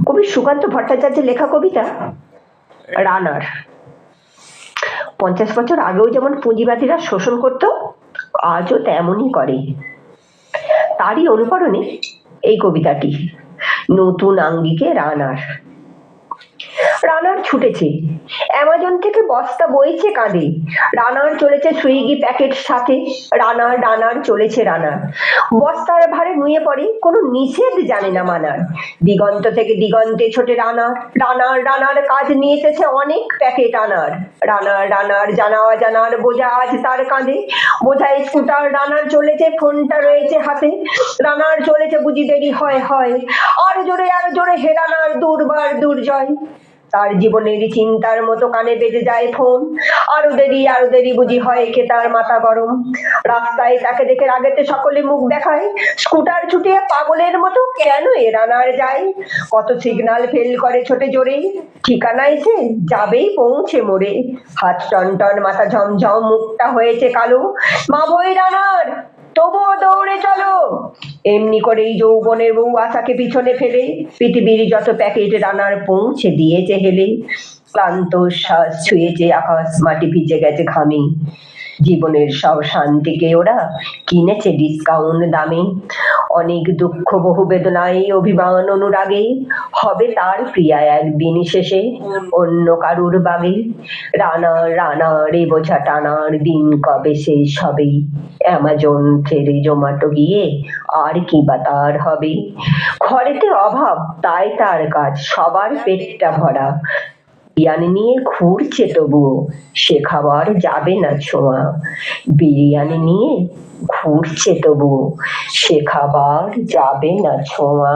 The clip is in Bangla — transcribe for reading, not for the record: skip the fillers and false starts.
কবি সুকান্ত ভট্টাচার্যের লেখা কবিতা রানার। 50 বছর আগেও যেমন পুঁজিবাদীরা শোষণ করত, আজও তেমনই করে। তারই অনুকরণে এই কবিতাটি, নতুন আঙ্গিকে রানার। রানার ছুটেছে, অ্যামাজন থেকে বস্তা বইছে কাঁধে, রানার চলেছে সুইগি প্যাকেট সাথে, রানার রানার চলেছে রানার। বস্তার ভারে নুয়ে পড়ে, কোনো নিষেধ জানে না মানার। দিগন্ত থেকে দিগন্তে ছোটে রানার, রানার রানার কাজ নিয়ে এসেছে অনেক প্যাকেট আনার। রানার রানার জানা অজানার বোঝা আজ তার কাঁধে, বোঝায় স্কুটার রানার চলেছে, ফোনটা রয়েছে হাতে। রানার চলেছে বুঝি দেরি হয় হয়, আর জোরে হে রানার দুর্বার দুর্জয়। তার জীবনের চিন্তার মতো কানে বেজে যায় ফোন, আরো দেরি বুঝি হয় কে তার মাথা গরম। রাস্তায় তাকে দেখে রাগেতে সকলে মুখ দেখায়, স্কুটার ছুটিয়ে পাগলের মতো কেন এ রানার যায়। কত সিগন্যাল ফেল করে ছোটে জোরে, ঠিকানায় সে যাবেই পৌঁছে মোড়ে। হাত টনটন মাথা ঝমঝম মুখটা হয়েছে কালো, মা বই রানার তবুও দৌড়ে চলো। এমনি করেই যৌবনের বউ আশাকে পিছনে ফেলে, পৃথিবীর যত প্যাকেট রানার পৌঁছে দিয়েছে হেলে। ক্লান্ত শ্বাস ছুঁয়েছে আকাশ, মাটি ভিজে গেছে ঘামে। জীবনের সব শান্তিকে ওরা কিনেছে ডিসকাউন্ট দামে। অনেক দুঃখ বহু বেদনায় অভিমান অনুরাগে, হবে তার প্রিয়া একদিন শেষে অন্য কারুর বাগে। রানার রানার এ বোঝা টানার দিন কবে শেষ হবে, অ্যামাজন ছেড়ে জোম্যাটো গিয়ে আর কি বা তার হবে। ঘরেতে অভাব তাই তার কাজ, সবার পেটটা ভরা, বিরিয়ানি নিয়ে ঘুরছে তবুও সে খাবার যাবে না ছোঁয়া। বিরিয়ানি নিয়ে ঘুরছে তবুও সে খাবার যাবে না ছোঁয়া।